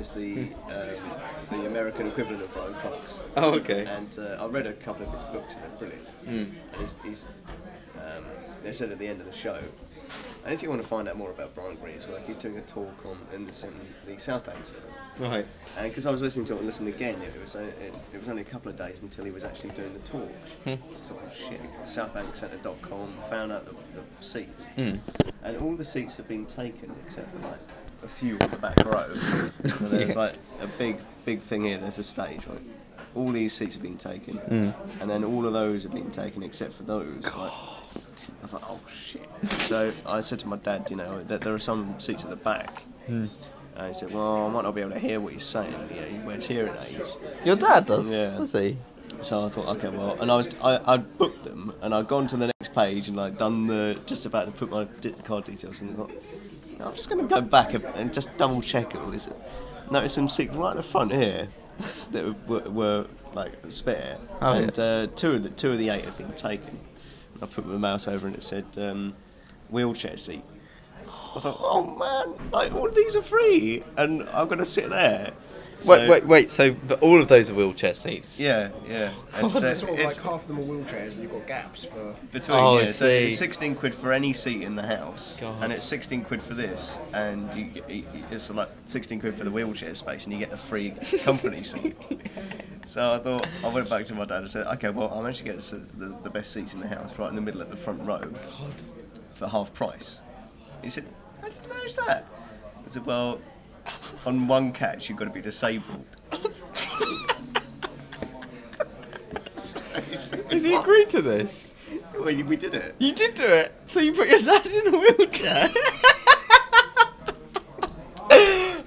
is the American equivalent of Brian Cox. Oh, okay. And I read a couple of his books and they're brilliant. And he's they said at the end of the show, and if you want to find out more about Brian Greene's work, he's doing a talk in the South Bank Centre. Right. And because I was listening to it and listening again, it was only a couple of days until he was actually doing the talk. So shit, southbankcentre.com, found out the seats, and all the seats have been taken except for like a few on the back row. So there's like a big thing here. There's a stage, right? All these seats have been taken, and then all of those have been taken except for those. Like, I thought, oh shit. So I said to my dad, you know, that there are some seats at the back. And he said, well, I might not be able to hear what he's saying. You know, he wears hearing aids. Your dad does? Yeah. Does he? So I thought, okay, well, and I'd booked them, and I'd gone to the next page, and I'd done just about to put my card details in, and I thought, no, I'm just going to go back and just double check it all this. Noticed some seats right at the front here that were like spare, and two of the 8 had been taken. I put my mouse over and it said wheelchair seat. I thought, oh man, like all of these are free, and I'm going to sit there. So, Wait. So all of those are wheelchair seats? Yeah. And Sort of like half of them are wheelchairs, and you've got gaps for between. Oh, yeah, I so see. it's 16 quid for any seat in the house, God. and it's 16 quid for this, and it's like 16 quid for the wheelchair space, and you get the free company seat. So I thought, I went back to my dad and said, okay, well, I managed to get the best seats in the house, right in the middle at the front row, for half price. He said, how did you manage that? I said, well, on one catch you've got to be disabled. Has he agreed to this? Well, we did it. You did do it? So you put your dad in a wheelchair?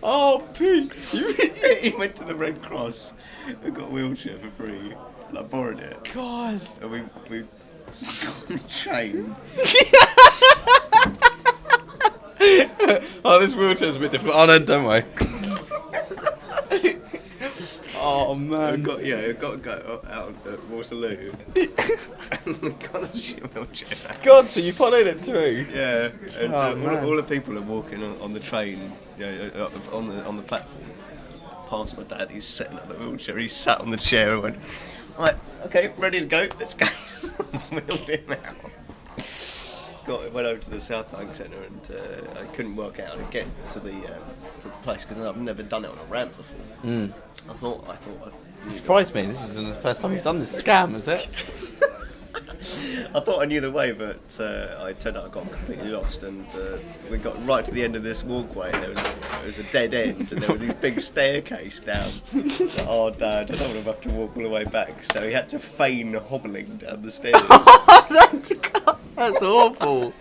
Oh, Pete. He went to the Red Cross and got a wheelchair for free. I borrowed it. God. And we got on the train. Oh, this wheelchair's a bit difficult. Oh, no, don't worry. Oh, man. Got to go out at Waterloo. And we got a shit wheelchair. God, so you followed it through? Yeah. And Oh, all the people are walking on the train, you know, on the platform. Past my dad, he's setting up the wheelchair. He sat on the chair and went, right, okay, ready to go, let's go. Wheeled him out. Went over to the South Bank Centre, and I couldn't work out how to get to the place because I've never done it on a ramp before. I thought. Surprised me. This isn't the first time you've done this scam, is it? I thought I knew the way, but I turned out I got completely lost, and we got right to the end of this walkway, and there was a dead end, and there was this big staircase down. So, oh, Dad, I don't want to have to walk all the way back, so he had to feign hobbling down the stairs. That's awful.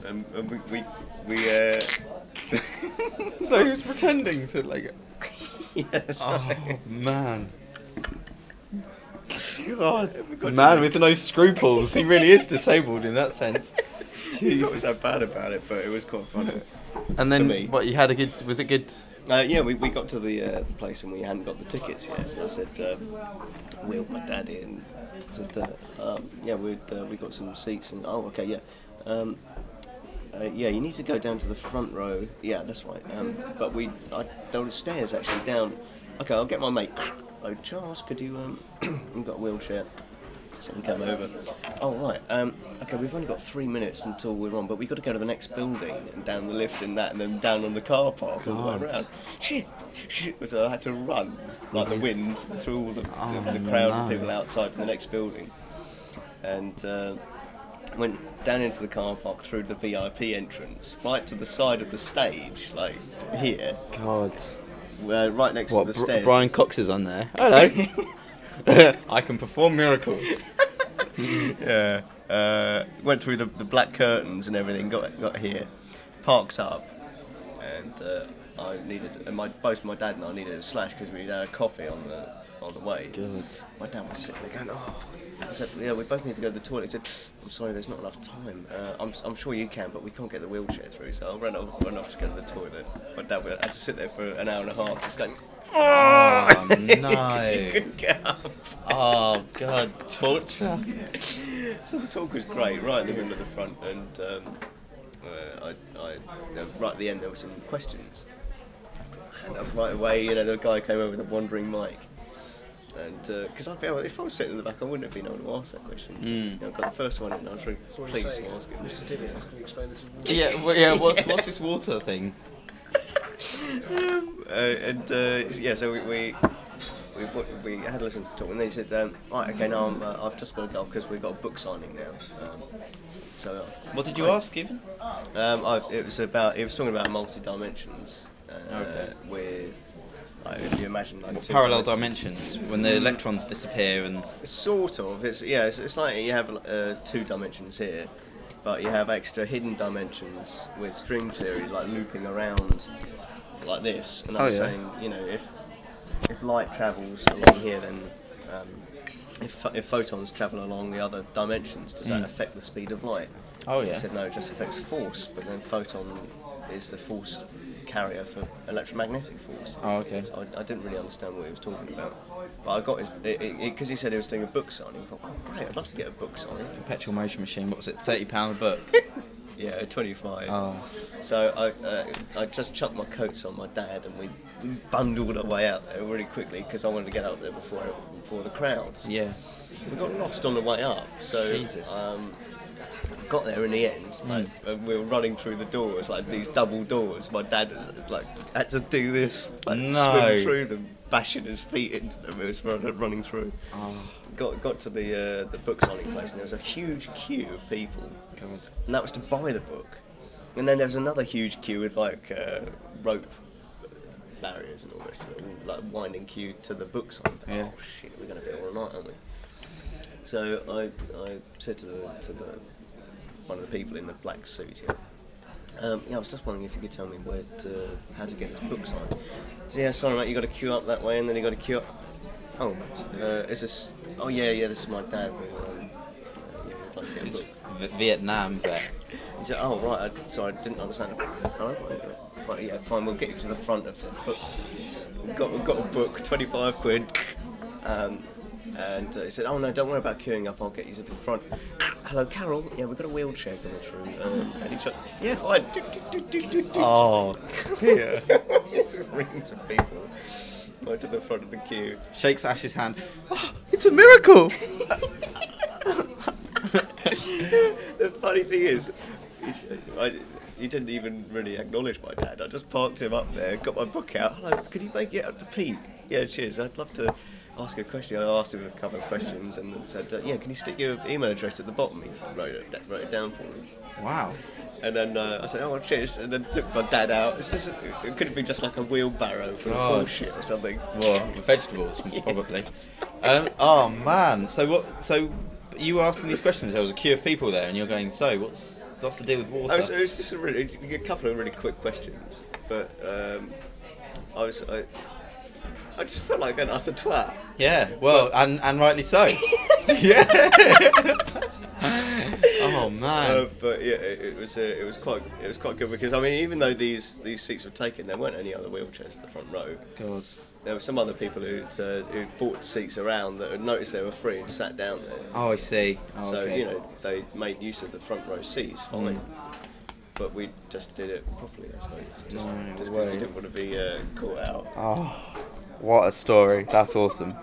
And we So he was pretending to like. yes. Oh man. God. got Man to- with no scruples. He really is disabled in that sense. I felt so bad about it, but it was quite funny. And For me. then, what, you had a good, was it good? Yeah, we got to the place and we hadn't got the tickets yet. And I said, wheeled my dad in. I said, yeah, we got some seats. And oh, okay, yeah. Yeah, you need to go down to the front row. Yeah, that's right. But there were stairs actually down. Okay, I'll get my mate. Oh, Charles, could you? We've got a wheelchair. Someone came over. Oh right. Okay, we've only got 3 minutes until we're on, but we've got to go to the next building and down the lift and that, and then down on the car park all the way around. Shit. So I had to run like the wind through all the crowds of people outside the next building, and went down into the car park through the VIP entrance, right to the side of the stage, like here. God. Right next to the stairs. Brian Cox is on there. Hello. I can perform miracles. Yeah. Went through the black curtains and everything. Got here. Parked up, and I needed. And both my dad and I needed a slash because we had a coffee on the way. God. My dad was sitting there going, "Oh." I said, "Yeah, we both need to go to the toilet." He said, "I'm sorry, there's not enough time. I'm sure you can, but we can't get the wheelchair through." So I ran off to go to the toilet. My dad had to sit there for an hour and a half, just going, Oh no. because he couldn't get up. Oh God, torture. So the talk was great, right in the middle of the front, and right at the end there were some questions. And right away, the guy came over with a wandering mic. And because I felt if I was sitting in the back, I wouldn't have been able to ask that question. I got the first one in, and I was really pleased to ask it. Mr. Tibbins, can you explain this? What's this water thing? So we had a listen to the talk, and then he said, right, okay, now I've just got to go because we've got a book signing now. What did you ask, even? It was talking about multi-dimensions with. If you imagine like parallel dimensions when the electrons disappear and sort of it's like you have 2 dimensions here, but you have extra hidden dimensions with string theory like looping around like this. And I'm saying if light travels along here, then if photons travel along the other dimensions, does that affect the speed of light? He said no, it just affects force, but then photon is the force carrier for electromagnetic force. So I didn't really understand what he was talking about, but I got his because he said he was doing a book signing. I thought, oh great, I'd love to get a book signed. Perpetual motion machine. What was it? £30 a book. Yeah, 25. So I just chucked my coats on my dad, and we bundled our way out there really quickly because I wanted to get out there before the crowds. Yeah. We got lost on the way up, so Jesus. Got there in the end. We were running through the doors, like these double doors. My dad was had to do this, swim through them, bashing his feet into them. It was running through. Got to the book signing place, and there was a huge queue of people. God. And that was to buy the book. And then there was another huge queue with rope barriers and all this, like winding queue to the book signing. Oh shit, we're going to be all night, aren't we? So I said to one of the people in the black suit, I was just wondering if you could tell me how to get this book signed. So sorry mate, you got to queue up that way, and then you got to queue up. Is this? Oh yeah, this is my dad. Like to get a book. Vietnam vet. He said, oh right, sorry, I didn't understand. Right, yeah, fine, we'll get you to the front of the book. We've got a book, 25 quid. And he said, oh no, don't worry about queuing up, I'll get you to the front. Hello, Carol, yeah, we've got a wheelchair coming through. And he shot, yeah, fine. Oh, yeah. Just rings of people. Right to the front of the queue. Shakes Ash's hand. Oh, it's a miracle! The funny thing is, he didn't even really acknowledge my dad. I just parked him up there, got my book out. Hello, can you make it up to Pete? Yeah, cheers, I'd love to ask a question. I asked him a couple of questions and said, can you stick your email address at the bottom? He wrote it down for me. Wow. And then I said, oh, cheers, and then took my dad out. It could have been just like a wheelbarrow for a bullshit or something. Well, vegetables, probably. Oh, man. So you were asking these questions, there was a queue of people there, and you're going, so what's the deal with water? So it was just a couple of really quick questions, but I just felt like an utter twat. Yeah, well, and rightly so. Yeah. Oh man. But yeah, it was quite good because I mean, even though these seats were taken, there weren't any other wheelchairs at the front row. God. There were some other people who bought seats around that had noticed they were free and sat down there. Oh, I see. Oh, so okay. they made use of the front row seats, fine. But we just did it properly, I suppose. Just because we didn't want to be caught out. Oh, what a story! That's awesome.